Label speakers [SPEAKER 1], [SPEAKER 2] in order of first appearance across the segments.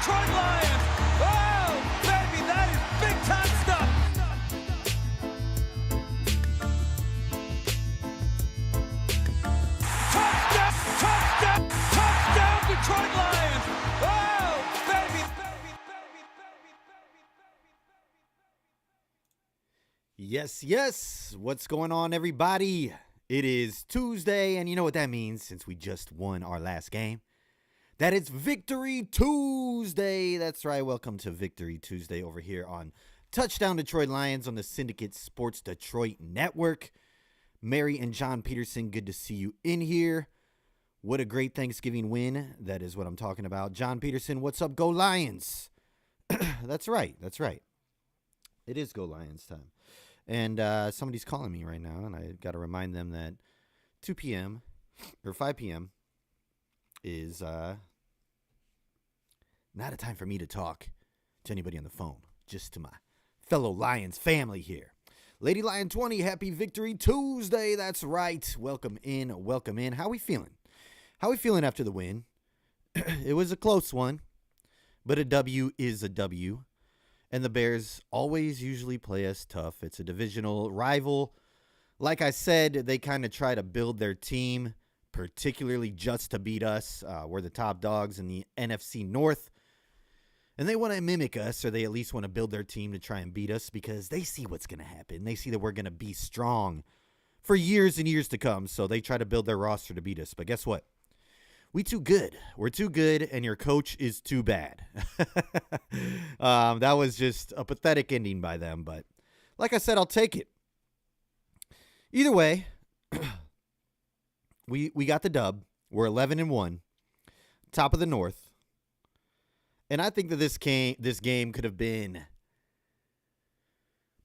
[SPEAKER 1] Detroit Lions. Oh, baby, that is big time stuff. Touchdown, Detroit Lions. Oh, baby.
[SPEAKER 2] Yes. What's going on, everybody? It is Tuesday, and you know what that means since we just won our last game. That it's Victory Tuesday. That's right. Welcome to Victory Tuesday over here on Touchdown Detroit Lions on the Syndicate Sports Detroit network. Mary and John Peterson, good to see you in here. What a great Thanksgiving win. That is what I'm talking about. John Peterson, what's up? Go Lions. That's right. It is Go Lions time. And somebody's calling me right now, and I got to remind them that 2 p.m. or 5 p.m. is not a time for me to talk to anybody on the phone, just to my fellow Lions family here. Lady Lion 20, happy Victory Tuesday. That's right. Welcome in. How we feeling? How we feeling after the win? It was a close one, but a W is a W. And the Bears always usually play us tough. It's a divisional rival. Like I said, they kind of try to build their team, particularly just to beat us. We're the top dogs in the NFC North. And they want to mimic us, or they at least want to build their team to try and beat us because they see what's going to happen. They see that we're going to be strong for years and years to come. So they try to build their roster to beat us. But guess what? We too good. We're too good, and your coach is too bad. That was just a pathetic ending by them. But like I said, I'll take it. Either way, we got the dub. We're 11-1, top of the North. And I think that this game could have been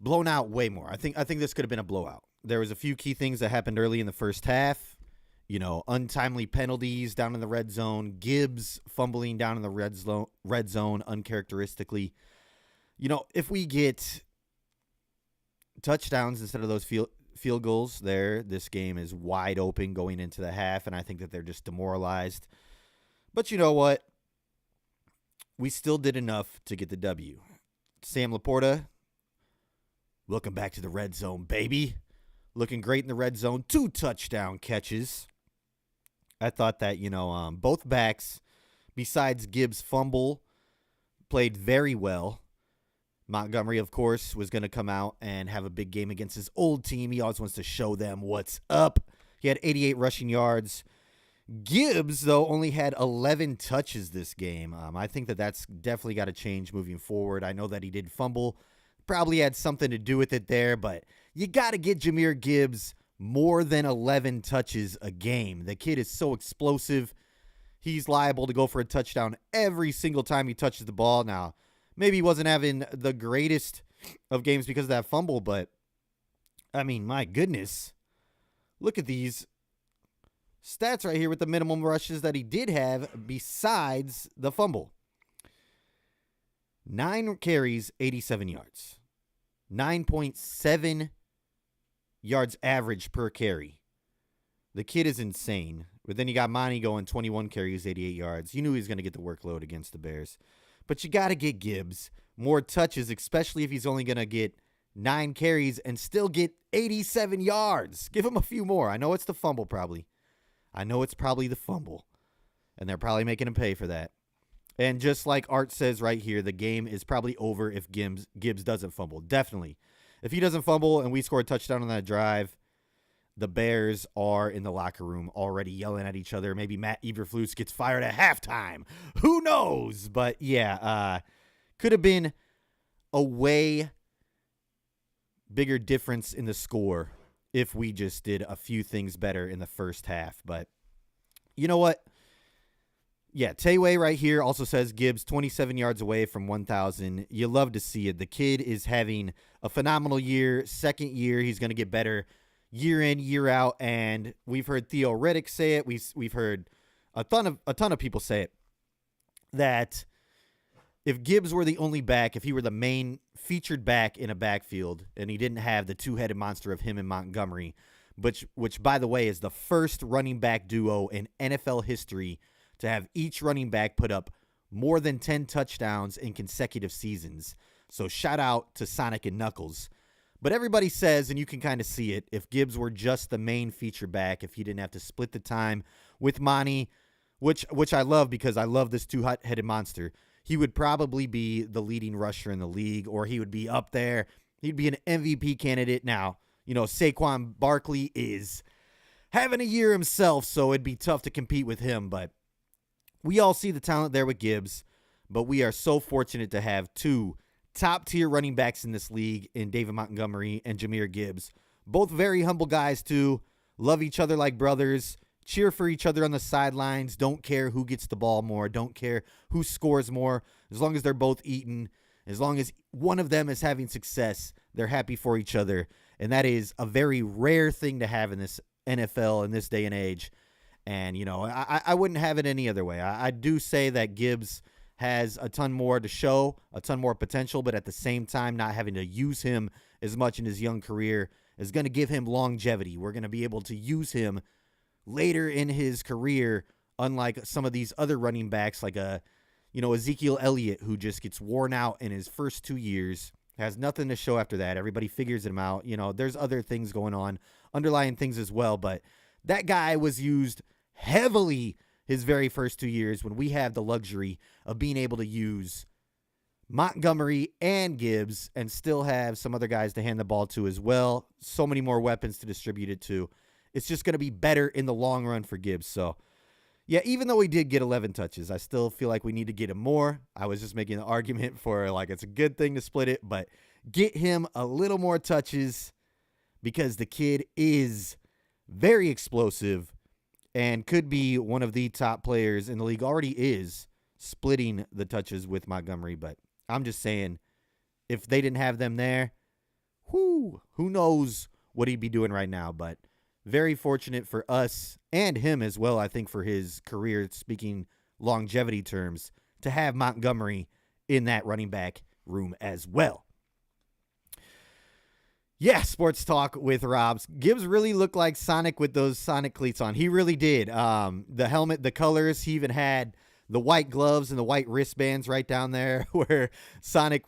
[SPEAKER 2] blown out way more. I think this could have been a blowout. There was a few key things that happened early in the first half. You know, untimely penalties down in the red zone. Gibbs fumbling down in the red zone uncharacteristically. You know, if we get touchdowns instead of those field goals there, this game is wide open going into the half, and I think that they're just demoralized. But you know what? We still did enough to get the W. Sam Laporta, welcome back to the red zone, baby. Looking great in the red zone. 2 touchdown catches. I thought that, both backs, besides Gibbs' fumble, played very well. Montgomery, of course, was going to come out and have a big game against his old team. He always wants to show them what's up. He had 88 rushing yards. Gibbs, though, only had 11 touches this game. I think that that's definitely got to change moving forward. I know that he did fumble. Probably had something to do with it there, but you got to get Jahmyr Gibbs more than 11 touches a game. The kid is so explosive. He's liable to go for a touchdown every single time he touches the ball. Now, maybe he wasn't having the greatest of games because of that fumble, but, I mean, my goodness. Look at these stats right here with the minimum rushes that he did have besides the fumble. 9 carries, 87 yards. 9.7 yards average per carry. The kid is insane. But then you got Monty going 21 carries, 88 yards. You knew he was going to get the workload against the Bears. But you got to get Gibbs more touches, especially if he's only going to get 9 carries and still get 87 yards. Give him a few more. I know it's the fumble probably. I know it's probably the fumble. And they're probably making him pay for that. And just like Art says right here, the game is probably over if Gibbs doesn't fumble. Definitely. If he doesn't fumble and we score a touchdown on that drive, the Bears are in the locker room already yelling at each other. Maybe Matt Eberflus gets fired at halftime. Who knows? But, yeah, could have been a way bigger difference in the score if we just did a few things better in the first half. But you know what? Yeah, Tayway right here also says Gibbs 27 yards away from 1,000. You love to see it. The kid is having a phenomenal year. Second year, he's going to get better year in, year out. And we've heard Theo Riddick say it. We've heard a ton of people say it, that if Gibbs were the only back, if he were the main featured back in a backfield, and he didn't have the two-headed monster of him and Montgomery, which by the way is the first running back duo in NFL history to have each running back put up more than 10 touchdowns in consecutive seasons. So shout out to Sonic and Knuckles. But everybody says, and you can kind of see it, if Gibbs were just the main feature back, if he didn't have to split the time with Monty, which I love because I love this two-headed monster, he would probably be the leading rusher in the league, or he would be up there. He'd be an MVP candidate. Now, Saquon Barkley is having a year himself, so it'd be tough to compete with him. But we all see the talent there with Gibbs, but we are so fortunate to have two top-tier running backs in this league in David Montgomery and Jahmyr Gibbs. Both very humble guys, too. Love each other like brothers. Cheer for each other on the sidelines. Don't care who gets the ball more. Don't care who scores more. As long as they're both eating, as long as one of them is having success, they're happy for each other. And that is a very rare thing to have in this NFL in this day and age. And, I wouldn't have it any other way. I do say that Gibbs has a ton more to show, a ton more potential, but at the same time, not having to use him as much in his young career is going to give him longevity. We're going to be able to use him later in his career, unlike some of these other running backs like Ezekiel Elliott, who just gets worn out in his first 2 years, has nothing to show after that. Everybody figures him out. There's other things going on, underlying things as well, but that guy was used heavily his very first 2 years when we have the luxury of being able to use Montgomery and Gibbs and still have some other guys to hand the ball to as well. So many more weapons to distribute it to. It's just going to be better in the long run for Gibbs. So, yeah, even though we did get 11 touches, I still feel like we need to get him more. I was just making the argument for, it's a good thing to split it, but get him a little more touches because the kid is very explosive and could be one of the top players in the league. Already is splitting the touches with Montgomery, but I'm just saying, if they didn't have them there, who knows what he'd be doing right now. But very fortunate for us and him as well, I think, for his career, speaking longevity terms, to have Montgomery in that running back room as well. Yeah, sports talk with Robs. Gibbs really looked like Sonic with those Sonic cleats on. He really did. The helmet, the colors, he even had the white gloves and the white wristbands right down there where Sonic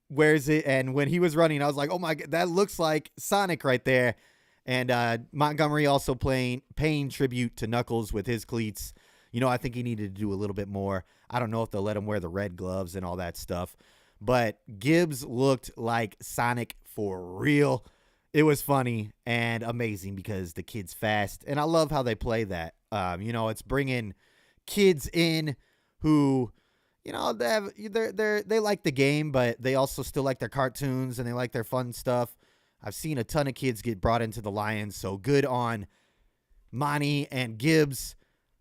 [SPEAKER 2] wears it. And when he was running, I was like, oh my God, that looks like Sonic right there. And Montgomery also paying tribute to Knuckles with his cleats. I think he needed to do a little bit more. I don't know if they'll let him wear the red gloves and all that stuff. But Gibbs looked like Sonic for real. It was funny and amazing because the kid's fast. And I love how they play that. It's bringing kids in who, they like the game, but they also still like their cartoons and they like their fun stuff. I've seen a ton of kids get brought into the Lions, so good on Monty and Gibbs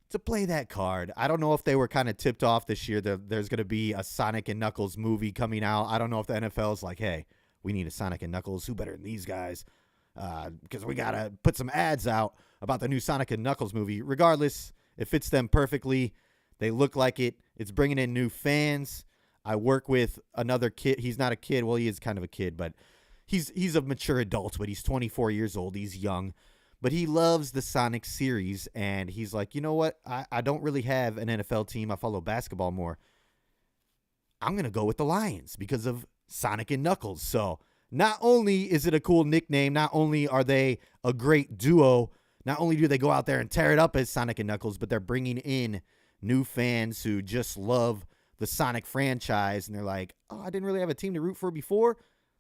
[SPEAKER 2] to play that card. I don't know if they were kind of tipped off this year that there's going to be a Sonic and Knuckles movie coming out. I don't know if the NFL is like, hey, we need a Sonic and Knuckles. Who better than these guys? Because we got to put some ads out about the new Sonic and Knuckles movie. Regardless, it fits them perfectly. They look like it. It's bringing in new fans. I work with another kid. He's not a kid. Well, he is kind of a kid, but he's a mature adult, but he's 24 years old. He's young, but he loves the Sonic series. And he's like, you know what? I don't really have an NFL team. I follow basketball more. I'm going to go with the Lions because of Sonic and Knuckles. So not only is it a cool nickname, not only are they a great duo, not only do they go out there and tear it up as Sonic and Knuckles, but they're bringing in new fans who just love the Sonic franchise. And they're like, oh, I didn't really have a team to root for before.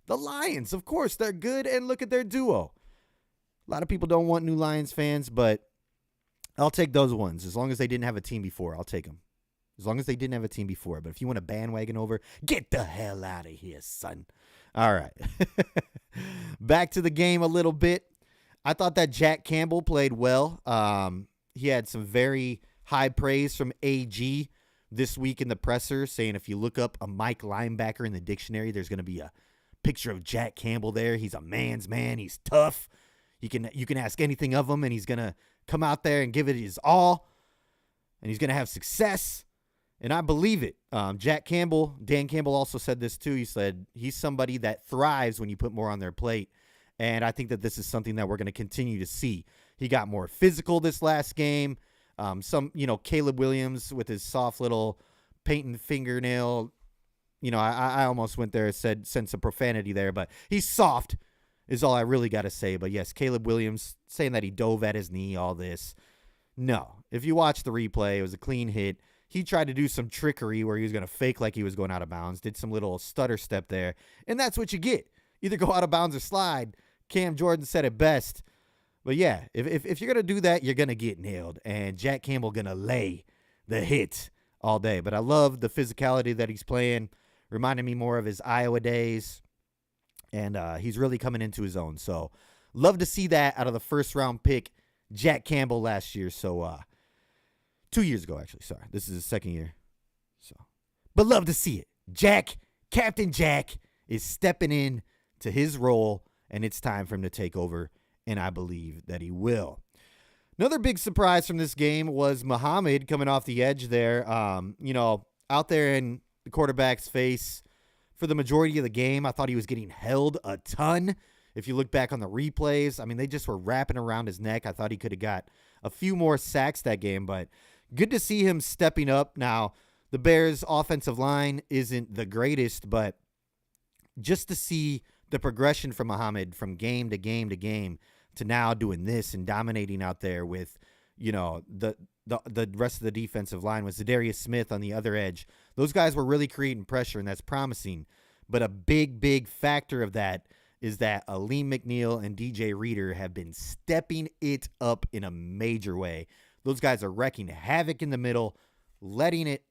[SPEAKER 2] The Lions, of course, they're good, and look at their duo. A lot of people don't want new Lions fans, but I'll take those ones. As long as they didn't have a team before, I'll take them. As long as they didn't have a team before. But if you want a bandwagon over, get the hell out of here, son. All right. Back to the game a little bit. I thought that Jack Campbell played well. He had some very high praise from AG this week in the presser, saying if you look up a Mike linebacker in the dictionary, there's going to be a picture of Jack Campbell there. He's a man's man. He's tough. You can ask anything of him, and he's going to come out there and give it his all, and he's going to have success, and I believe it. Dan Campbell also said this too. He said he's somebody that thrives when you put more on their plate, and I think that this is something that we're going to continue to see. He got more physical this last game. Caleb Williams with his soft little painting fingernail. I almost went there and sent some profanity there, but he's soft is all I really got to say. But yes, Caleb Williams saying that he dove at his knee, all this. No. If you watch the replay, it was a clean hit. He tried to do some trickery where he was going to fake like he was going out of bounds, did some little stutter step there, and that's what you get. Either go out of bounds or slide. Cam Jordan said it best. But yeah, if you're going to do that, you're going to get nailed, and Jack Campbell going to lay the hit all day. But I love the physicality that he's playing, reminding me more of his Iowa days, and he's really coming into his own. So love to see that out of the first-round pick, Jack Campbell last year. So 2 years ago, actually. Sorry. This is his second year. But love to see it. Captain Jack is stepping in to his role, and it's time for him to take over, and I believe that he will. Another big surprise from this game was Muhammad coming off the edge there. Out there in the quarterback's face for the majority of the game. I thought he was getting held a ton. If you look back on the replays, I mean, they just were wrapping around his neck. I thought he could have got a few more sacks that game, but good to see him stepping up. Now, the Bears' offensive line isn't the greatest, but just to see the progression from Muhammad from game to game to game to now doing this and dominating out there with, the rest of the defensive line was Zadarius Smith on the other edge. Those guys were really creating pressure, and that's promising. But a big, big factor of that is that Aleem McNeil and DJ Reader have been stepping it up in a major way. Those guys are wrecking havoc in the middle, letting it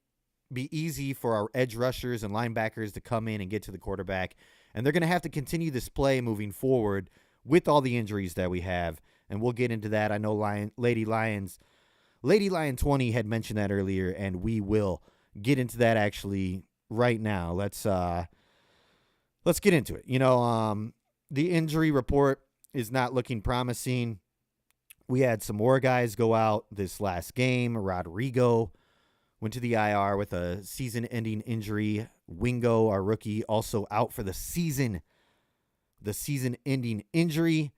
[SPEAKER 2] be easy for our edge rushers and linebackers to come in and get to the quarterback. And they're going to have to continue this play moving forward with all the injuries that we have. And we'll get into that. I know Lady Lion 20 had mentioned that earlier, and we will get into that actually right now. Let's get into it. The injury report is not looking promising. We had some more guys go out this last game. Rodrigo went to the IR with a season-ending injury. Wingo, our rookie, also out for the season. The season-ending injury.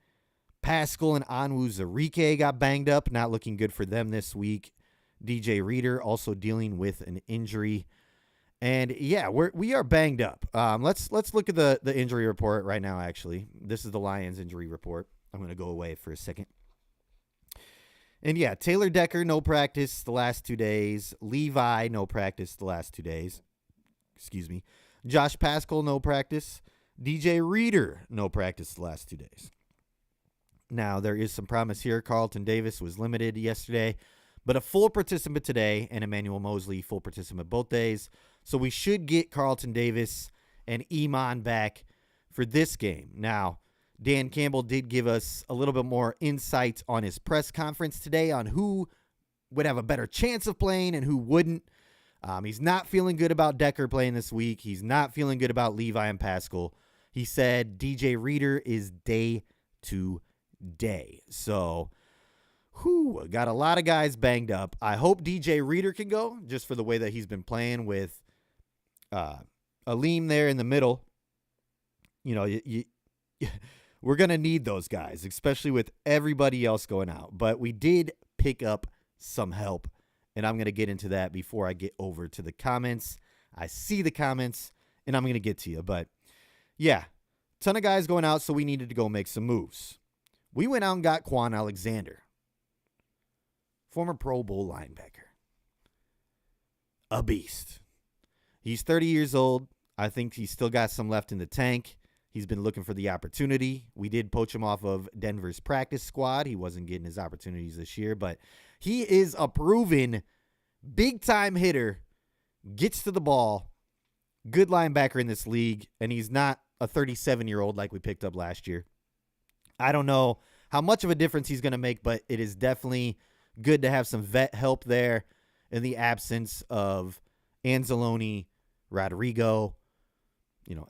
[SPEAKER 2] Pascal and Onwuzurike got banged up. Not looking good for them this week. DJ Reader also dealing with an injury. And yeah, we are banged up. Let's look at the injury report right now, actually. This is the Lions injury report. I'm going to go away for a second. And yeah, Taylor Decker, no practice the last 2 days. Levi, no practice the last 2 days. Excuse me. Josh Pascal, no practice. DJ Reader, no practice the last 2 days. Now, there is some promise here. Carlton Davis was limited yesterday, but a full participant today, and Emmanuel Mosley, full participant both days. So we should get Carlton Davis and Iman back for this game. Now, Dan Campbell did give us a little bit more insight on his press conference today on who would have a better chance of playing and who wouldn't. He's not feeling good about Decker playing this week. He's not feeling good about Levi and Pascal. He said DJ Reader is day to day. So, got a lot of guys banged up. I hope DJ Reader can go just for the way that he's been playing with Aleem there in the middle. We're going to need those guys, especially with everybody else going out. But we did pick up some help, and I'm going to get into that before I get over to the comments. I see the comments, and I'm going to get to you. But, yeah, ton of guys going out, so we needed to go make some moves. We went out and got Quan Alexander, former Pro Bowl linebacker. A beast. He's 30 years old. I think he's still got some left in the tank. He's been looking for the opportunity. We did poach him off of Denver's practice squad. He wasn't getting his opportunities this year, but he is a proven big-time hitter, gets to the ball, good linebacker in this league, and he's not a 37-year-old like we picked up last year. I don't know how much of a difference he's going to make, but it is definitely good to have some vet help there in the absence of Anzalone, Rodrigo,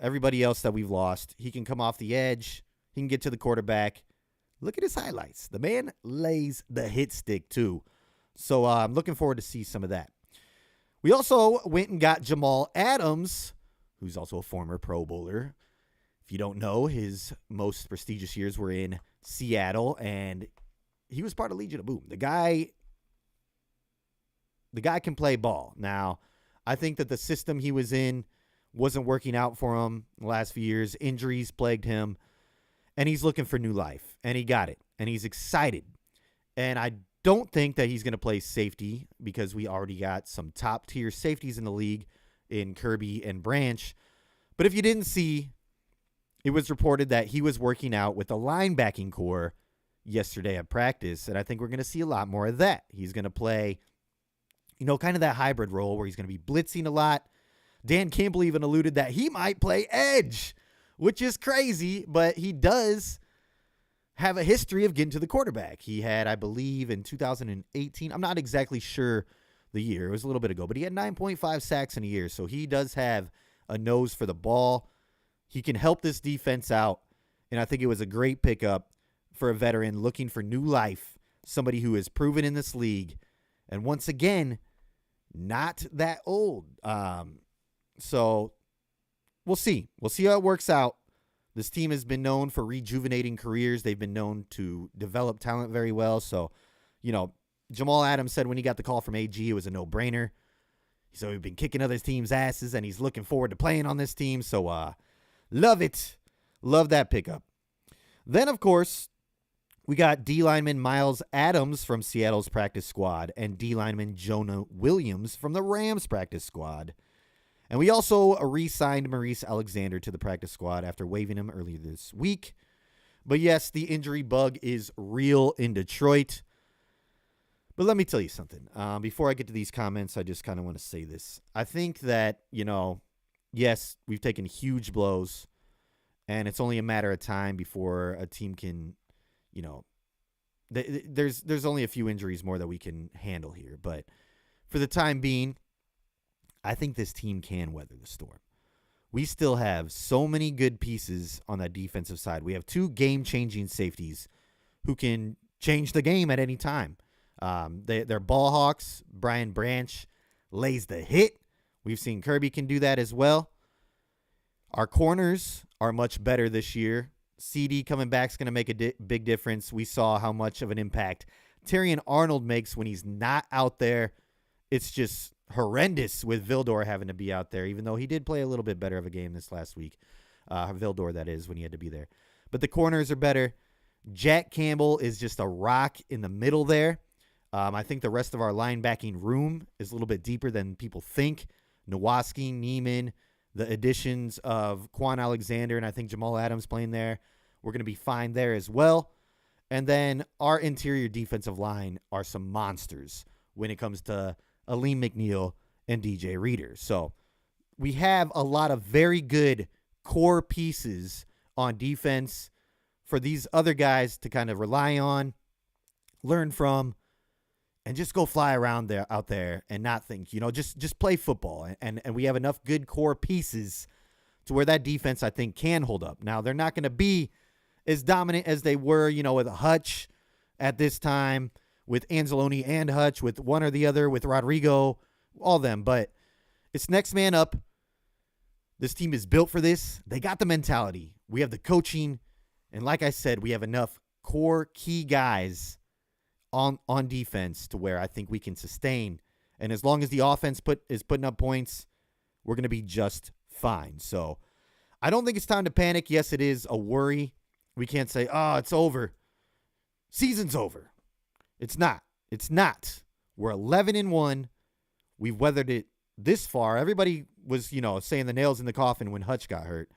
[SPEAKER 2] everybody else that we've lost. He can come off the edge. He can get to the quarterback. Look at his highlights. The man lays the hit stick, too. So I'm looking forward to see some of that. We also went and got Jamal Adams, who's also a former Pro Bowler. If you don't know, his most prestigious years were in Seattle, and he was part of Legion of Boom. The guy can play ball. Now, I think that the system he was in wasn't working out for him the last few years. Injuries plagued him, and he's looking for new life, and he got it, and he's excited. And I don't think that he's going to play safety because we already got some top-tier safeties in the league in Kirby and Branch. But if you didn't see, it was reported that he was working out with the linebacking core yesterday at practice, and I think we're going to see a lot more of that. He's going to play, kind of that hybrid role where he's going to be blitzing a lot. Dan Campbell even alluded that he might play edge, which is crazy, but he does have a history of getting to the quarterback. He had, I believe, in 2018, I'm not exactly sure the year. It was a little bit ago, but he had 9.5 sacks in a year, so he does have a nose for the ball. He can help this defense out, and I think it was a great pickup for a veteran looking for new life, somebody who is proven in this league, and once again, not that old. So we'll see. We'll see how it works out. This team has been known for rejuvenating careers. They've been known to develop talent very well. So, Jamal Adams said when he got the call from AG, it was a no-brainer. So he's been kicking other teams' asses, and he's looking forward to playing on this team. So, love it. Love that pickup. Then, of course, we got D lineman Miles Adams from Seattle's practice squad and D lineman Jonah Williams from the Rams practice squad. And we also re-signed Maurice Alexander to the practice squad after waiving him earlier this week. But yes, the injury bug is real in Detroit. But let me tell you something. Before I get to these comments, I just kind of want to say this. I think that, yes, we've taken huge blows, and it's only a matter of time before a team can, there's only a few injuries more that we can handle here. But for the time being, I think this team can weather the storm. We still have so many good pieces on that defensive side. We have two game-changing safeties who can change the game at any time. They're ball hawks. Brian Branch lays the hit. We've seen Kirby can do that as well. Our corners are much better this year. CD coming back is going to make a big difference. We saw how much of an impact Terrion Arnold makes when he's not out there. It's just horrendous with Vildor having to be out there, even though he did play a little bit better of a game this last week. Vildor, that is, when he had to be there. But the corners are better. Jack Campbell is just a rock in the middle there. I think the rest of our linebacking room is a little bit deeper than people think. Nowaski, Neiman, the additions of Quan Alexander, and I think Jamal Adams playing there. We're going to be fine there as well. And then our interior defensive line are some monsters when it comes to Aleem McNeil and DJ Reader. So we have a lot of very good core pieces on defense for these other guys to kind of rely on, learn from, and just go fly around out there and not think, just play football. And we have enough good core pieces to where that defense, I think, can hold up. Now, they're not going to be as dominant as they were, with Hutch at this time, with Anzalone and Hutch, with one or the other, with Rodrigo, all them. But it's next man up. This team is built for this. They got the mentality. We have the coaching. And like I said, we have enough core key guys on defense to where I think we can sustain. And as long as the offense is putting up points, we're going to be just fine. So I don't think it's time to panic. Yes, it is a worry. We can't say, it's over. Season's over. It's not. It's not. We're 11-1. We've weathered it this far. Everybody was, saying the nails in the coffin when Hutch got hurt.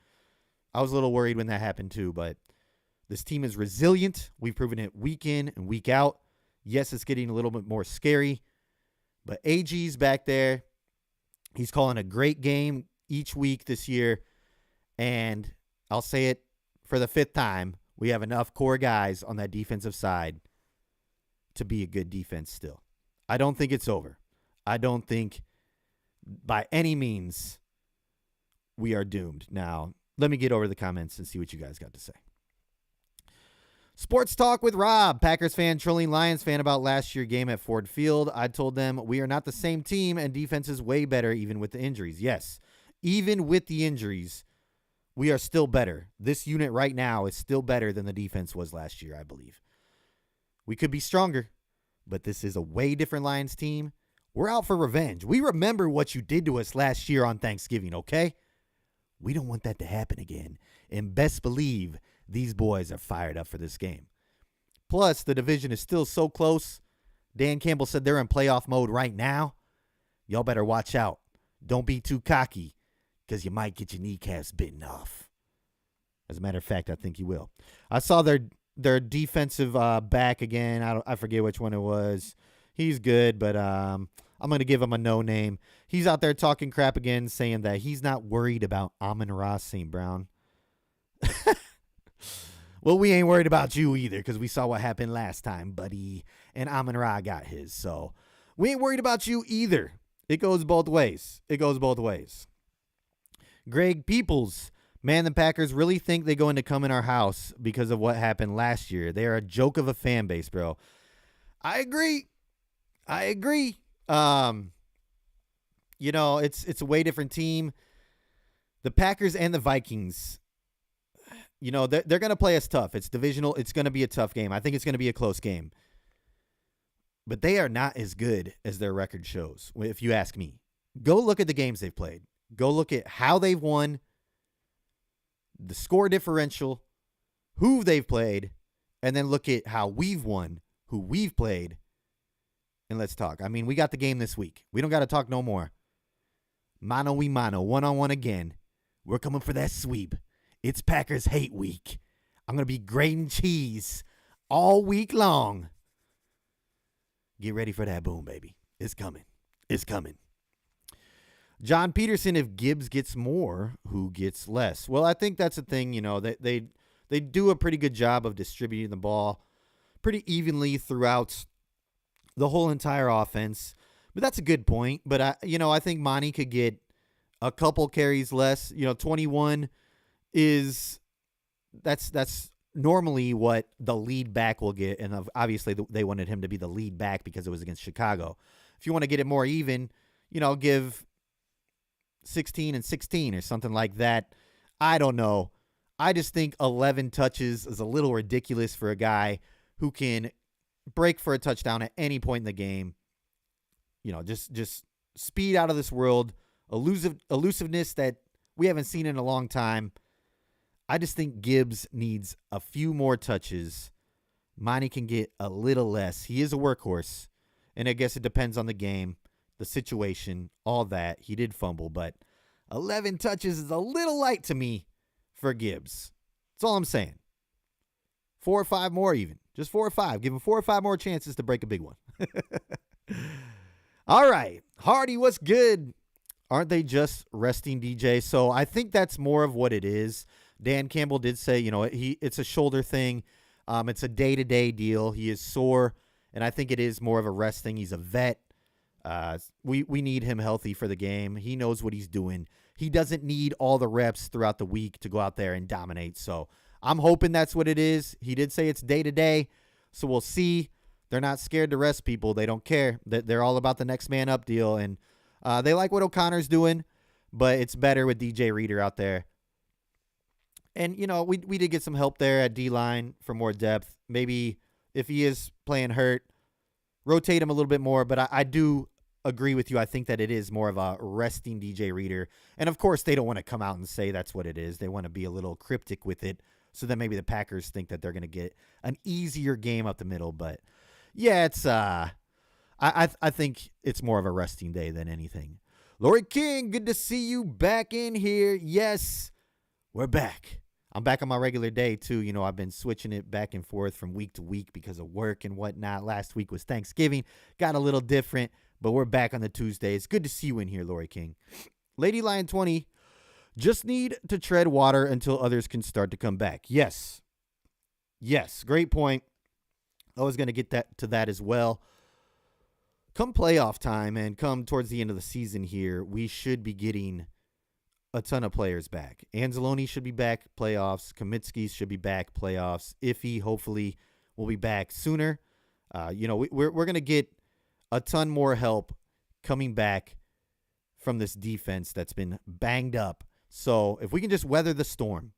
[SPEAKER 2] I was a little worried when that happened too, but this team is resilient. We've proven it week in and week out. Yes, it's getting a little bit more scary, but AG's back there. He's calling a great game each week this year, and I'll say it for the fifth time, we have enough core guys on that defensive side to be a good defense still. I don't think it's over. I don't think by any means we are doomed. Now, let me get over the comments and see what you guys got to say. Sports Talk with Rob, Packers fan trolling Lions fan about last year's game at Ford Field. I told them we are not the same team and defense is way better even with the injuries. Yes, even with the injuries, we are still better. This unit right now is still better than the defense was last year, I believe. We could be stronger, but this is a way different Lions team, We're out for revenge. We remember what you did to us last year on Thanksgiving, okay? We don't want that to happen again. And best believe these boys are fired up for this game. Plus, the division is still so close. Dan Campbell said they're in playoff mode right now. Y'all better watch out. Don't be too cocky, because you might get your kneecaps bitten off. As a matter of fact, I think you will. I saw their defensive back again. I forget which one it was. He's good, but I'm going to give him a no name. He's out there talking crap again, saying that he's not worried about Amon-Ra St. Brown. Well, we ain't worried about you either, because we saw what happened last time, buddy. And Amon-Ra got his. So we ain't worried about you either. It goes both ways. It goes both ways. Greg Peoples. Man, the Packers really think they're going to come in our house because of what happened last year. They are a joke of a fan base, bro. I agree. You know, it's a way different team. The Packers and the Vikings, you know, they're going to play us tough. It's divisional. It's going to be a tough game. I think it's going to be a close game. But they are not as good as their record shows, if you ask me. Go look at the games they've played. Go look at how they've won, the score differential, who they've played, and then look at how we've won, who we've played, and let's talk. I mean, we got the game this week. We don't got to talk no more. Mano y mano, one-on-one again. We're coming for that sweep. It's Packers hate week. I'm going to be grating cheese all week long. Get ready for that boom, baby. It's coming. It's coming. John Peterson, if Gibbs gets more, who gets less? Well, I think that's the thing, you know, they do a pretty good job of distributing the ball pretty evenly throughout the whole entire offense. But that's a good point. But, I think Monty could get a couple carries less. 21 is that's normally what the lead back will get. And obviously they wanted him to be the lead back because it was against Chicago. If you want to get it more even, give 16 and 16 or something like that. I don't know. I just think 11 touches is a little ridiculous for a guy who can break for a touchdown at any point in the game. Just speed out of this world, elusiveness that we haven't seen in a long time. I just think Gibbs needs a few more touches. Monty can get a little less. He is a workhorse, and I guess it depends on the game, the situation, all that. He did fumble, but 11 touches is a little light to me for Gibbs. That's all I'm saying. 4 or 5 more even. Just 4 or 5. Give him 4 or 5 more chances to break a big one. All right. Hardy, what's good? Aren't they just resting DJ? So I think that's more of what it is. Dan Campbell did say, it's a shoulder thing. It's a day-to-day deal. He is sore, and I think it is more of a rest thing. He's a vet. We need him healthy for the game. He knows what he's doing. He doesn't need all the reps throughout the week to go out there and dominate. So I'm hoping that's what it is. He did say it's day-to-day, so we'll see. They're not scared to rest people. They don't care. They're all about the next man up deal, and they like what O'Connor's doing, but it's better with DJ Reader out there. And, we did get some help there at D-line for more depth. Maybe if he is playing hurt, rotate him a little bit more. But I do agree with you. I think that it is more of a resting DJ Reader. And, of course, they don't want to come out and say that's what it is. They want to be a little cryptic with it so that maybe the Packers think that they're going to get an easier game up the middle. But, yeah, it's I think it's more of a resting day than anything. Lori King, good to see you back in here. Yes, we're back. I'm back on my regular day, too. I've been switching it back and forth from week to week because of work and whatnot. Last week was Thanksgiving. Got a little different, but we're back on the Tuesdays. Good to see you in here, Lori King. Lady Lion 20, just need to tread water until others can start to come back. Yes, great point. I was going to get to that as well. Come playoff time and come towards the end of the season here, we should be getting a ton of players back. Anzalone should be back playoffs. Kaminsky should be back playoffs. Iffy hopefully will be back sooner. We're going to get a ton more help coming back from this defense that's been banged up. So if we can just weather the storm,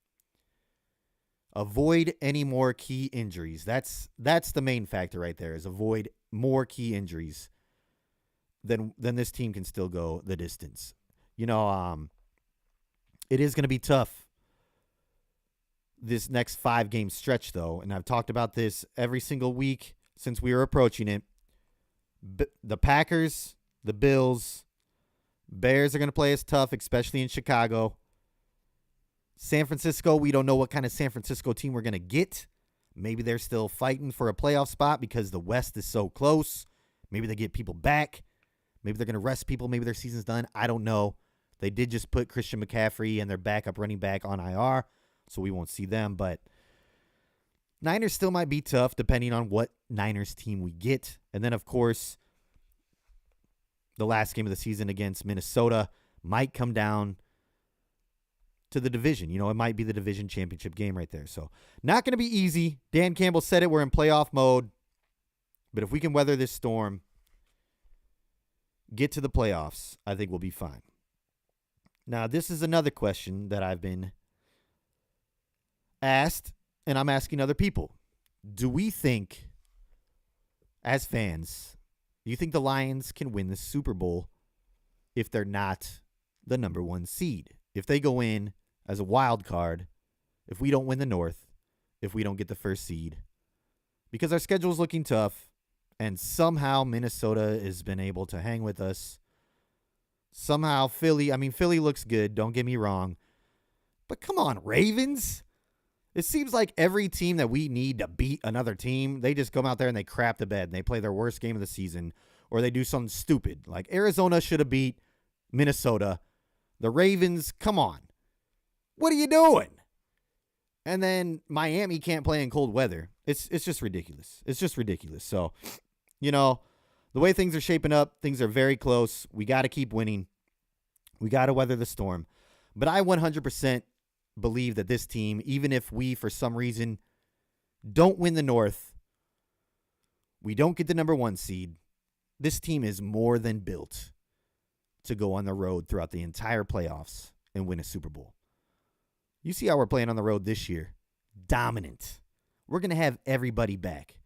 [SPEAKER 2] avoid any more key injuries. That's the main factor right there, is avoid more key injuries. then this team can still go the distance. You know, it is going to be tough this next 5-game stretch, though, and I've talked about this every single week since we were approaching it. The Packers, the Bills, Bears are going to play us tough, especially in Chicago. San Francisco, we don't know what kind of San Francisco team we're going to get. Maybe they're still fighting for a playoff spot because the West is so close. Maybe they get people back. Maybe they're going to rest people. Maybe their season's done. I don't know. They did just put Christian McCaffrey and their backup running back on IR, so we won't see them. But Niners still might be tough depending on what Niners team we get. And then, of course, the last game of the season against Minnesota might come down to the division. You know, it might be the division championship game right there. So not going to be easy. Dan Campbell said it. We're in playoff mode. But if we can weather this storm, get to the playoffs, I think we'll be fine. Now, this is another question that I've been asked, and I'm asking other people. Do we think, as fans, do you think the Lions can win the Super Bowl if they're not the number 1 seed? If they go in as a wild card, if we don't win the North, if we don't get the first seed, because our schedule is looking tough, and somehow Minnesota has been able to hang with us. Somehow Philly looks good, don't get me wrong. But come on, Ravens. It seems like every team that we need to beat another team, they just come out there and they crap the bed and they play their worst game of the season, or they do something stupid. Like Arizona should have beat Minnesota. The Ravens, come on. What are you doing? And then Miami can't play in cold weather. It's just ridiculous. It's just ridiculous. So, you know, the way things are shaping up, things are very close. We got to keep winning. We got to weather the storm. But I 100% believe that this team, even if we, for some reason, don't win the North, we don't get the number 1 seed, this team is more than built to go on the road throughout the entire playoffs and win a Super Bowl. You see how we're playing on the road this year. Dominant. We're going to have everybody back.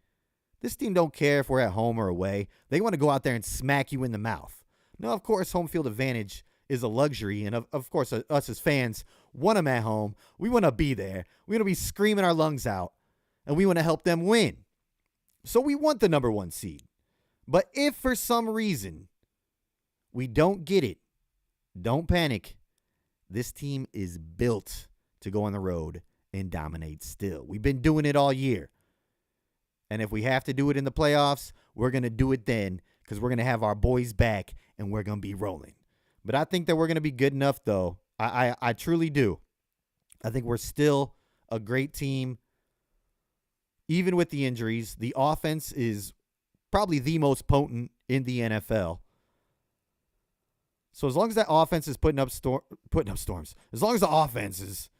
[SPEAKER 2] This team don't care if we're at home or away. They want to go out there and smack you in the mouth. Now, of course, home field advantage is a luxury, and of course, us as fans want them at home. We want to be there. We want to be screaming our lungs out, and we want to help them win. So we want the number 1 seed. But if for some reason we don't get it, don't panic. This team is built to go on the road and dominate still. We've been doing it all year. And if we have to do it in the playoffs, we're going to do it then because we're going to have our boys back and we're going to be rolling. But I think that we're going to be good enough, though. I truly do. I think we're still a great team, even with the injuries. The offense is probably the most potent in the NFL. So as long as that offense is putting up storms, as long as the offense is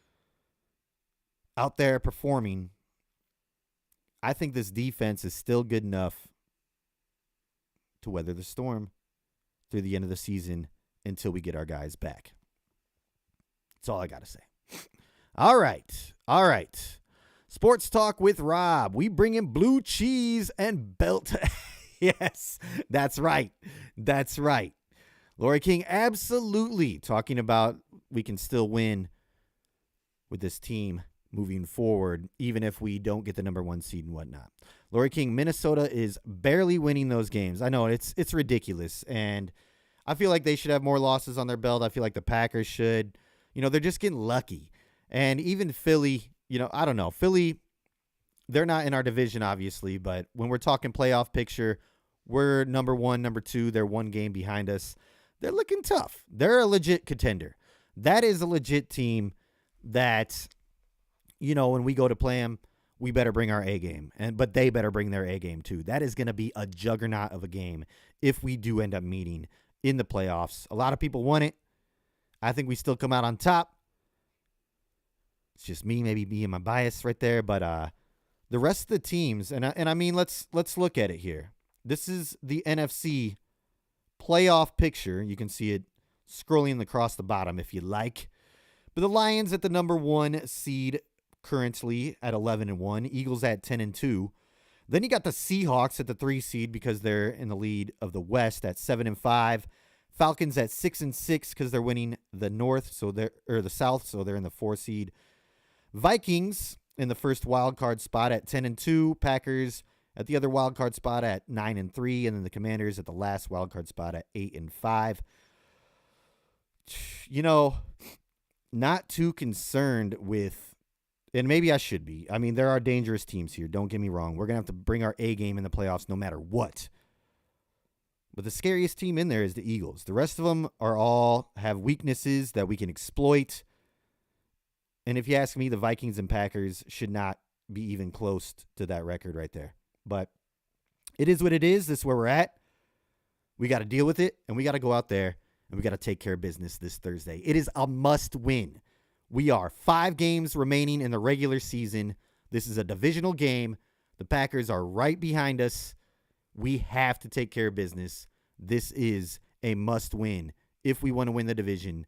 [SPEAKER 2] out there performing, I think this defense is still good enough to weather the storm through the end of the season until we get our guys back. That's all I got to say. All right. Sports Talk with Rob. We bring in blue cheese and belt. Yes, that's right. Lori King, absolutely talking about we can still win with this team moving forward, even if we don't get the number 1 seed and whatnot. Lori King, Minnesota is barely winning those games. I know it's ridiculous, and I feel like they should have more losses on their belt. I feel like the Packers should. You know, they're just getting lucky. And even Philly, you know, I don't know. Philly, they're not in our division, obviously, but when we're talking playoff picture, we're number 1, number 2. They're 1 game behind us. They're looking tough. They're a legit contender. That is a legit team that, you know, when we go to play them, we better bring our A game. But they better bring their A game too. That is going to be a juggernaut of a game if we do end up meeting in the playoffs. A lot of people want it. I think we still come out on top. It's just me, maybe being my bias right there. But the rest of the teams, and I mean, let's look at it here. This is the NFC playoff picture. You can see it scrolling across the bottom if you like. But the Lions at the number 1 seed currently at 11-1. Eagles at 10-2. Then you got the Seahawks at the 3 seed because they're in the lead of the West at 7-5. Falcons at 6-6 because they're winning the North, the South, so they're in the 4 seed. Vikings in the first wild card spot at 10-2. Packers at the other wild card spot at 9-3, and then the Commanders at the last wild card spot at 8-5. You know, not too concerned with, and maybe I should be. I mean, there are dangerous teams here. Don't get me wrong. We're going to have to bring our A game in the playoffs no matter what. But the scariest team in there is the Eagles. The rest of them have weaknesses that we can exploit. And if you ask me, the Vikings and Packers should not be even close to that record right there. But it is what it is. This is where we're at. We got to deal with it, and we got to go out there, and we got to take care of business this Thursday. It is a must win. We are 5 games remaining in the regular season. This is a divisional game. The Packers are right behind us. We have to take care of business. This is a must win if we want to win the division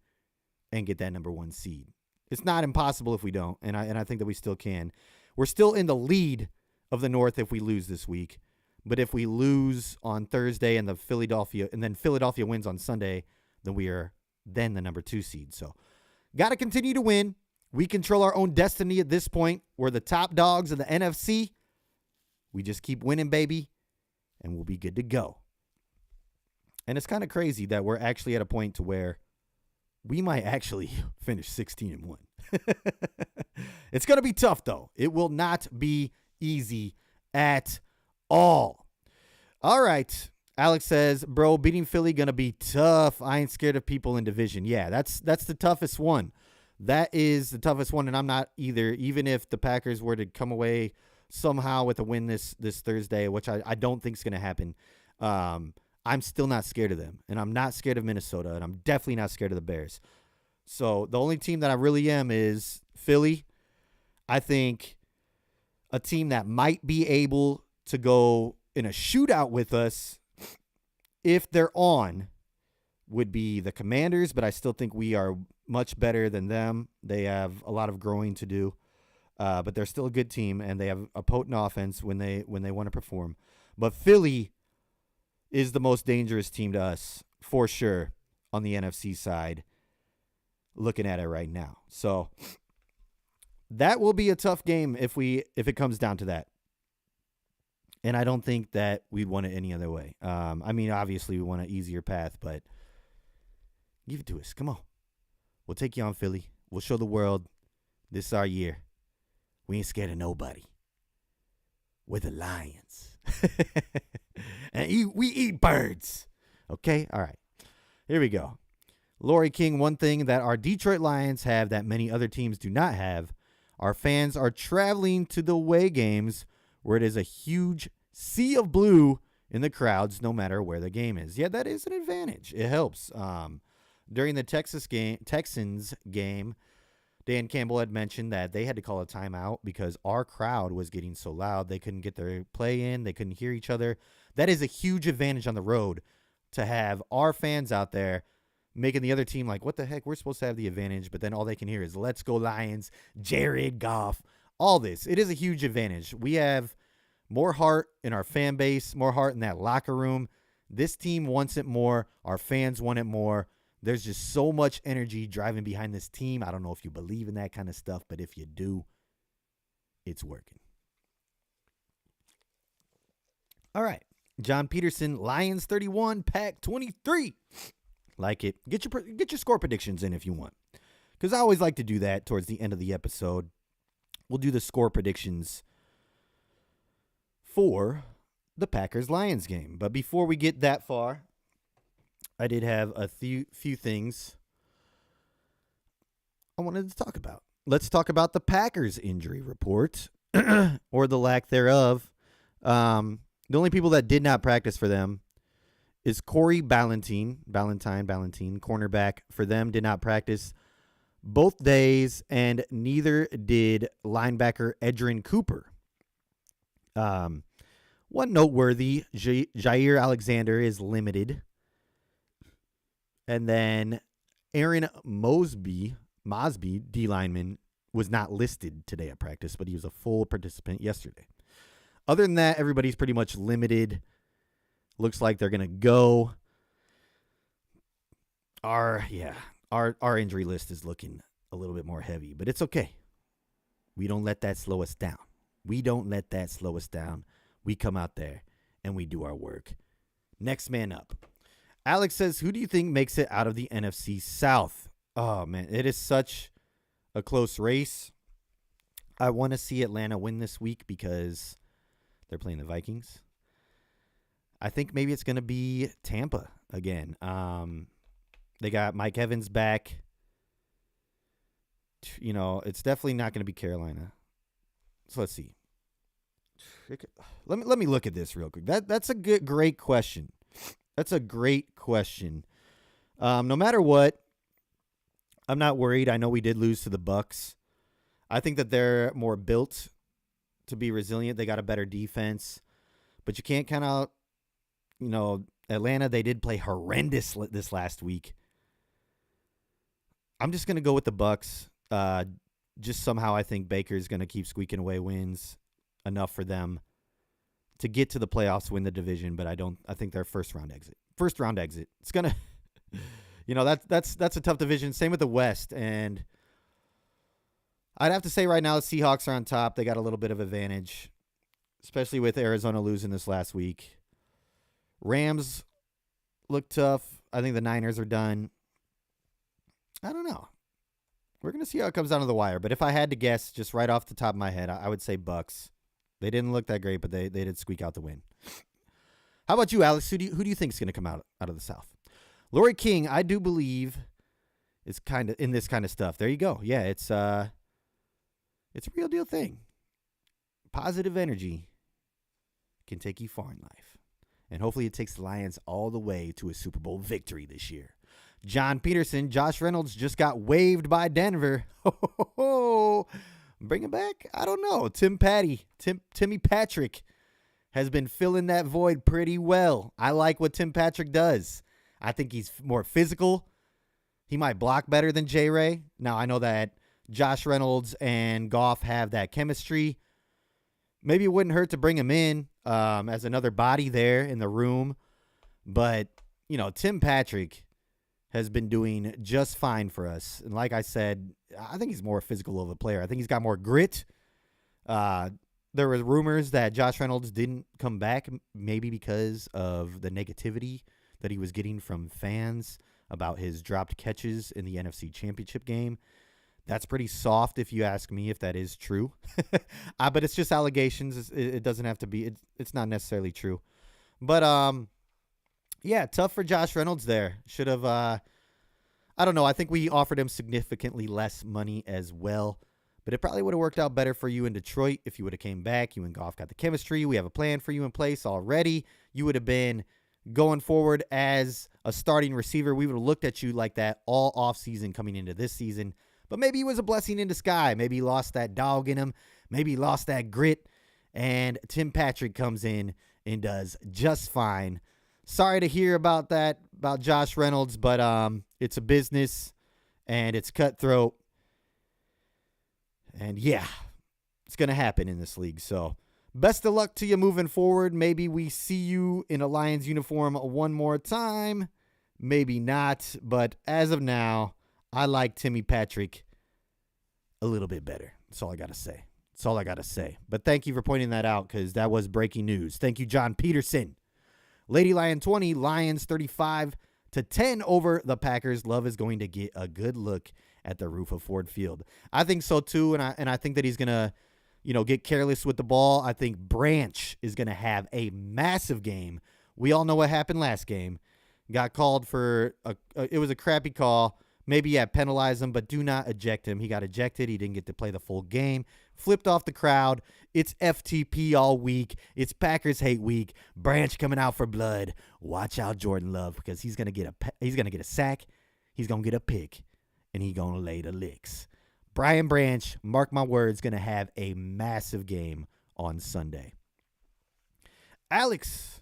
[SPEAKER 2] and get that number 1 seed. It's not impossible if we don't, and I think that we still can. We're still in the lead of the North if we lose this week. But if we lose on Thursday and then Philadelphia wins on Sunday, then we are then the number 2 seed. So got to continue to win. We control our own destiny at this point. We're the top dogs of the NFC. We just keep winning, baby, and we'll be good to go. And it's kind of crazy that we're actually at a point to where we might actually finish 16-1. It's going to be tough, though. It will not be easy at all. All right. Alex says, bro, beating Philly going to be tough. I ain't scared of people in division. Yeah, that's the toughest one. That is the toughest one, and I'm not either. Even if the Packers were to come away somehow with a win this Thursday, which I don't think is going to happen, I'm still not scared of them, and I'm not scared of Minnesota, and I'm definitely not scared of the Bears. So the only team that I really am is Philly. I think a team that might be able to go in a shootout with us if they're on would be the Commanders, but I still think we are much better than them. They have a lot of growing to do, but they're still a good team, and they have a potent offense when they want to perform. But Philly is the most dangerous team to us for sure on the NFC side, looking at it right now. So that will be a tough game if it comes down to that. And I don't think that we'd want it any other way. I mean, obviously we want an easier path, but give it to us. Come on. We'll take you on, Philly. We'll show the world this is our year. We ain't scared of nobody. We're the Lions. And we eat birds. Okay? All right. Here we go. Lori King, one thing that our Detroit Lions have that many other teams do not have, our fans are traveling to the away games where it is a huge sea of blue in the crowds no matter where the game is. Yeah, that is an advantage. It helps. During the Texans game, Dan Campbell had mentioned that they had to call a timeout because our crowd was getting so loud they couldn't get their play in. They couldn't hear each other. That is a huge advantage on the road to have our fans out there making the other team like, what the heck? We're supposed to have the advantage, but then all they can hear is let's go Lions, Jared Goff, all this. It is a huge advantage. We have more heart in our fan base, more heart in that locker room. This team wants it more. Our fans want it more. There's just so much energy driving behind this team. I don't know if you believe in that kind of stuff, but if you do, it's working. All right. John Peterson, Lions 31, Pack 23. Like it. Get your score predictions in if you want, because I always like to do that towards the end of the episode. We'll do the score predictions for the Packers-Lions game. But before we get that far, I did have a few things I wanted to talk about. Let's talk about the Packers injury report, or the lack thereof. The only people that did not practice for them is Corey Ballentine, cornerback for them, did not practice both days, and neither did linebacker Edgerrin Cooper. One noteworthy, Jair Alexander is limited. And then Aaron Mosby, D lineman, was not listed today at practice, but he was a full participant yesterday. Other than that, everybody's pretty much limited. Looks like they're going to go. Our injury list is looking a little bit more heavy, but it's okay. We don't let that slow us down. We come out there and we do our work. Next man up. Alex says, who do you think makes it out of the NFC South? Oh, man, it is such a close race. I want to see Atlanta win this week because they're playing the Vikings. I think maybe it's going to be Tampa again. They got Mike Evans back. It's definitely not going to be Carolina. So let's see. Let me look at this real quick. That's a great question. That's a great question. No matter what, I'm not worried. I know we did lose to the Bucs. I think that they're more built to be resilient. They got a better defense. But you can't count out, Atlanta. They did play horrendous this last week. I'm just going to go with the Bucs. Just somehow I think Baker's going to keep squeaking away wins enough for them to get to the playoffs, win the division, but I think they're first round exit. It's going to that's a tough division. Same with the West, and I'd have to say right now the Seahawks are on top. They got a little bit of advantage, especially with Arizona losing this last week. Rams look tough. I think the Niners are done. I don't know. We're going to see how it comes down to the wire. But if I had to guess, just right off the top of my head, I would say Bucks. They didn't look that great, but they did squeak out the win. How about you, Alex? Who do you think is going to come out of the South? Lori King, I do believe, is kind of in this kind of stuff. There you go. Yeah, it's a real deal thing. Positive energy can take you far in life. And hopefully it takes the Lions all the way to a Super Bowl victory this year. John Peterson, Josh Reynolds just got waived by Denver. Bring him back? I don't know. Timmy Patrick has been filling that void pretty well. I like what Tim Patrick does. I think he's more physical. He might block better than J-Ray. Now, I know that Josh Reynolds and Goff have that chemistry. Maybe it wouldn't hurt to bring him in as another body there in the room. But, Tim Patrick has been doing just fine for us. And like I said, I think he's more physical of a player. I think he's got more grit. There were rumors that Josh Reynolds didn't come back, maybe because of the negativity that he was getting from fans about his dropped catches in the NFC Championship game. That's pretty soft if you ask me if that is true. But it's just allegations. It doesn't have to be. It's not necessarily true. But, yeah, tough for Josh Reynolds there. Should have, I don't know. I think we offered him significantly less money as well. But it probably would have worked out better for you in Detroit if you would have came back. You and Goff got the chemistry. We have a plan for you in place already. You would have been going forward as a starting receiver. We would have looked at you like that all offseason coming into this season. But maybe it was a blessing in disguise. Maybe he lost that dog in him. Maybe he lost that grit. And Tim Patrick comes in and does just fine. Sorry to hear about that, about Josh Reynolds, but it's a business and it's cutthroat. And yeah, it's going to happen in this league. So best of luck to you moving forward. Maybe we see you in a Lions uniform one more time. Maybe not. But as of now, I like Timmy Patrick a little bit better. That's all I got to say. But thank you for pointing that out because that was breaking news. Thank you, John Peterson. Lady Lion 20, Lions 35-10 over the Packers. Love is going to get a good look at the roof of Ford Field. I think so too, and I think that he's going to, get careless with the ball. I think Branch is going to have a massive game. We all know what happened last game. Got called for it was a crappy call. Maybe penalize him, but do not eject him. He got ejected. He didn't get to play the full game. Flipped off the crowd. It's FTP all week. It's Packers hate week. Branch coming out for blood. Watch out, Jordan Love, because he's gonna get a sack. He's gonna get a pick, and he's gonna lay the licks. Brian Branch, mark my words, gonna have a massive game on Sunday. Alex,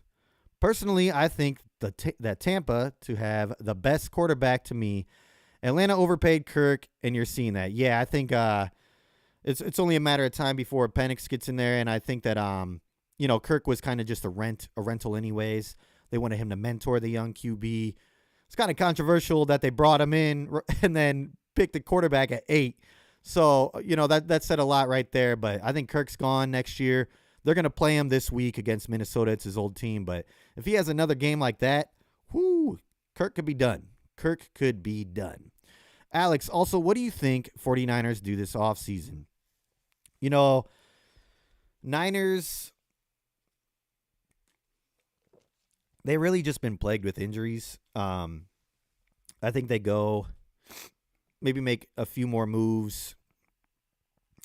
[SPEAKER 2] personally, I think that Tampa to have the best quarterback to me. Atlanta overpaid Kirk, and you're seeing that. Yeah, I think it's only a matter of time before Penix gets in there, and I think that Kirk was kind of just a rental anyways. They wanted him to mentor the young QB. It's kind of controversial that they brought him in and then picked the quarterback at 8. So, that said a lot right there. But I think Kirk's gone next year. They're going to play him this week against Minnesota. It's his old team. But if he has another game like that, Kirk could be done. Kirk could be done. Alex, also, what do you think 49ers do this offseason? Niners, they really just been plagued with injuries. I think they go maybe make a few more moves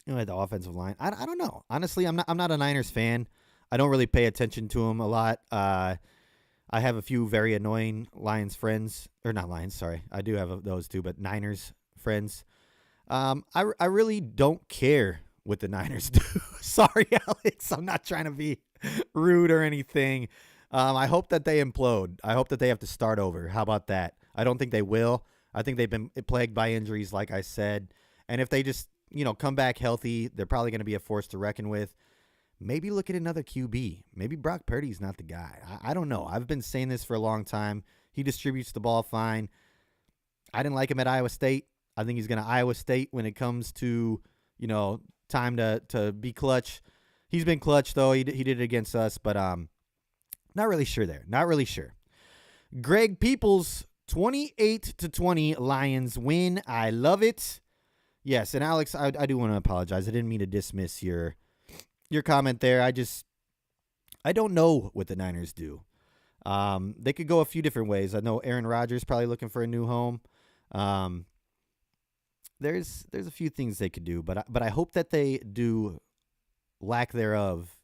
[SPEAKER 2] at the offensive line. I don't know. Honestly, I'm not a Niners fan. I don't really pay attention to them a lot. I have a few very annoying Lions friends. Or not Lions, sorry. I do have those too, but Niners friends. I really don't care what the Niners do. Sorry, Alex. I'm not trying to be rude or anything. I hope that they implode. I hope that they have to start over. How about that? I don't think they will. I think they've been plagued by injuries, like I said. And if they just, come back healthy, they're probably going to be a force to reckon with. Maybe look at another QB. Maybe Brock Purdy's not the guy. I don't know. I've been saying this for a long time. He distributes the ball fine. I didn't like him at Iowa State. I think he's going to Iowa State when it comes to, time to be clutch. He's been clutch, though. He did it against us, but not really sure there. Not really sure. Greg Peoples, 28-20 Lions win. I love it. Yes, and Alex, I do want to apologize. I didn't mean to dismiss your comment there. I don't know what the Niners do. They could go a few different ways. I know Aaron Rodgers probably looking for a new home. There's a few things they could do, but I hope that they do lack thereof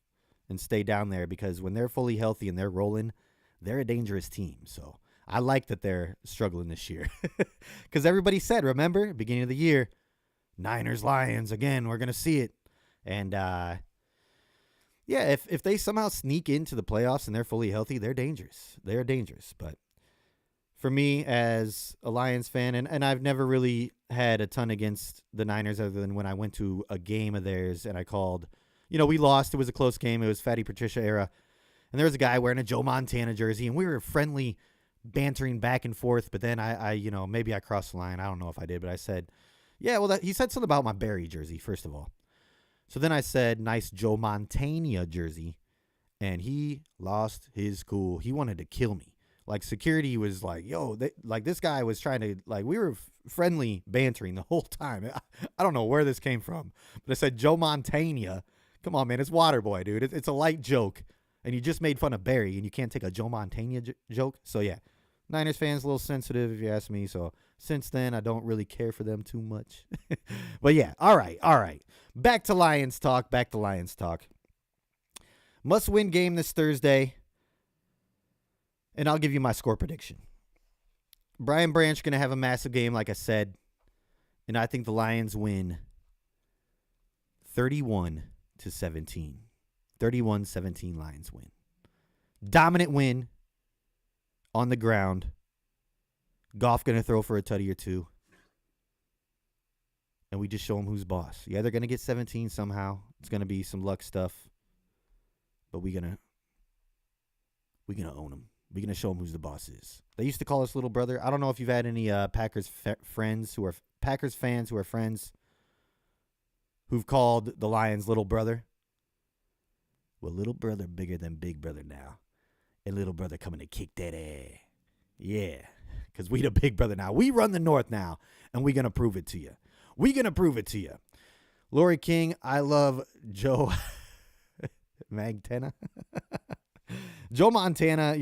[SPEAKER 2] and stay down there, because when they're fully healthy and they're rolling, they're a dangerous team. So I like that they're struggling this year, because everybody said, remember, beginning of the year, Niners, Lions, again, we're going to see it. And, if they somehow sneak into the playoffs and they're fully healthy, they're dangerous. They're dangerous. But for me as a Lions fan, and I've never really had a ton against the Niners other than when I went to a game of theirs and I called, we lost. It was a close game. It was Fatty Patricia era. And there was a guy wearing a Joe Montana jersey, and we were friendly, bantering back and forth. But then I maybe I crossed the line. I don't know if I did, but I said, yeah, well, he said something about my Barry jersey, first of all. So then I said, nice Joe Montana jersey, and he lost his cool. He wanted to kill me. Like, security was like, yo, this guy was trying to, we were friendly bantering the whole time. I don't know where this came from, but I said Joe Montana. Come on, man, it's Waterboy, dude. It's a light joke, and you just made fun of Barry, and you can't take a Joe Montana joke. So, yeah, Niners fans a little sensitive, if you ask me. So, since then, I don't really care for them too much. But, yeah, all right. Back to Lions talk. Must-win game this Thursday, and I'll give you my score prediction. Brian Branch going to have a massive game, like I said, and I think the Lions win 31-17. 31-17 Lions win. Dominant win on the ground. Goff going to throw for a tutty or two. And we just show them who's boss. Yeah, they're going to get 17 somehow. It's going to be some luck stuff. But we're going to own them. We're going to show them who's the boss is. They used to call us little brother. I don't know if you've had any Packers fans who are friends who've called the Lions little brother. Well, little brother bigger than big brother now. And little brother coming to kick that ass. Yeah, because we the big brother now. We run the North now, and we're going to prove it to you. Lori King, I love Joe Montana. Joe Montana,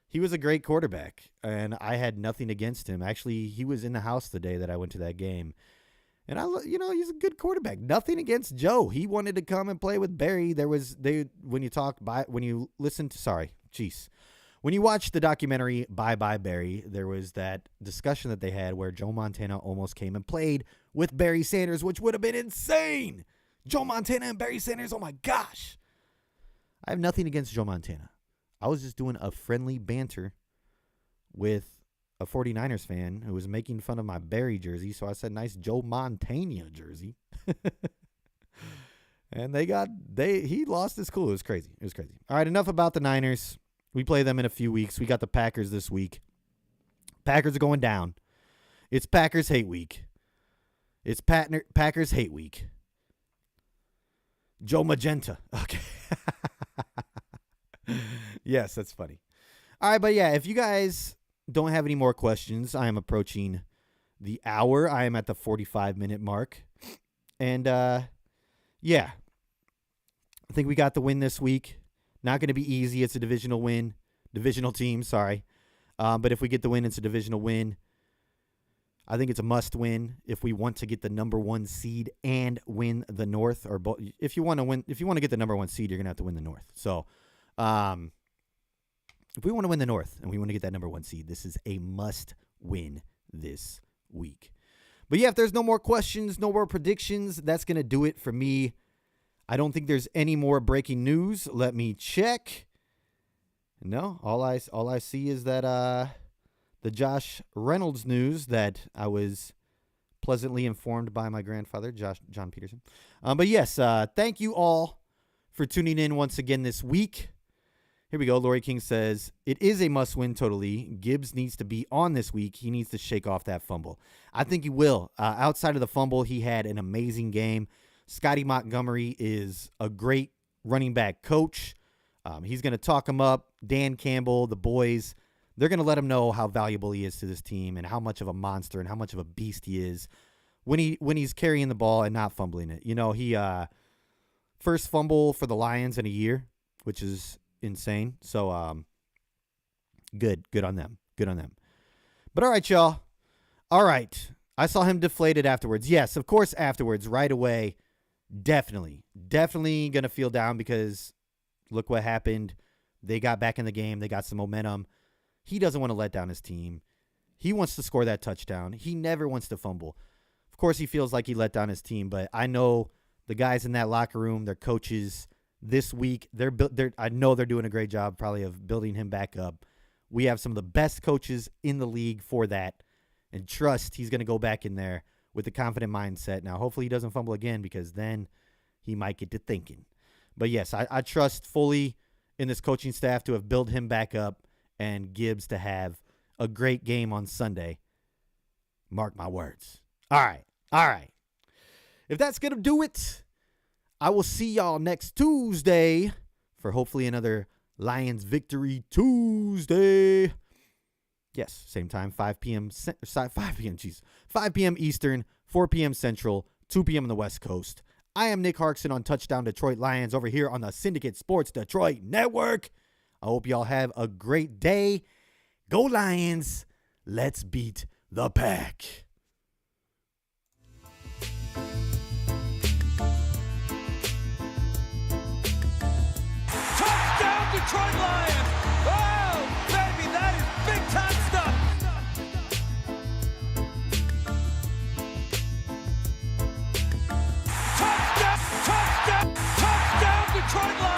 [SPEAKER 2] he was a great quarterback, and I had nothing against him. Actually, he was in the house the day that I went to that game. And he's a good quarterback. Nothing against Joe. He wanted to come and play with Barry. When you watch the documentary Bye Bye Barry, there was that discussion that they had where Joe Montana almost came and played with Barry Sanders, which would have been insane. Joe Montana and Barry Sanders, oh my gosh. I have nothing against Joe Montana. I was just doing a friendly banter with a 49ers fan who was making fun of my Barry jersey, so I said nice Joe Montana jersey. And he lost his cool. It was crazy. It was crazy. All right, enough about the Niners. We play them in a few weeks. We got the Packers this week. Packers are going down. It's Packers hate week. It's Packers hate week. Joe Magenta. Okay. Yes, that's funny. All right, but yeah, if you guys don't have any more questions, I am approaching the hour. I am at the 45-minute mark. And, yeah, I think we got the win this week. Not going to be easy. It's a divisional win. Divisional team, sorry. But if we get the win, it's a divisional win. I think it's a must win if we want to get the number 1 seed and win the North. Or if you want to get the number 1 seed, you're going to have to win the North. So, if we want to win the North and we want to get that number 1 seed, this is a must win this week. But yeah, if there's no more questions, no more predictions, that's going to do it for me. I don't think there's any more breaking news. Let me check. No, all I see is that the Josh Reynolds news that I was pleasantly informed by my grandfather, John Peterson. But yes, thank you all for tuning in once again this week. Here we go. Lori King says, it is a must-win totally. Gibbs needs to be on this week. He needs to shake off that fumble. I think he will. Outside of the fumble, he had an amazing game. Scotty Montgomery is a great running back coach. He's going to talk him up. Dan Campbell, the boys, they're going to let him know how valuable he is to this team and how much of a monster and how much of a beast he is when he's carrying the ball and not fumbling it. You know, he first fumble for the Lions in a year, which is insane. So good on them. Good on them. But all right, y'all. All right. I saw him deflated afterwards. Yes, of course, afterwards, right away. Definitely going to feel down because look what happened. They got back in the game. They got some momentum. He doesn't want to let down his team. He wants to score that touchdown. He never wants to fumble. Of course, he feels like he let down his team, but I know the guys in that locker room, their coaches this week, I know they're doing a great job probably of building him back up. We have some of the best coaches in the league for that, and trust he's going to go back in there with a confident mindset. Now, hopefully he doesn't fumble again because then he might get to thinking. But yes, I trust fully in this coaching staff to have built him back up and Gibbs to have a great game on Sunday. Mark my words. All right. If that's going to do it, I will see y'all next Tuesday for hopefully another Lions Victory Tuesday. Yes, same time, 5 p.m. Eastern, 4 p.m. Central, 2 p.m. on the West Coast. I am Nick Harkson on Touchdown Detroit Lions over here on the Syndicate Sports Detroit Network. I hope y'all have a great day. Go Lions. Let's beat the Pack.
[SPEAKER 1] Touchdown Detroit Lions! Oh, baby, that is big time stuff! Touchdown Detroit Lions!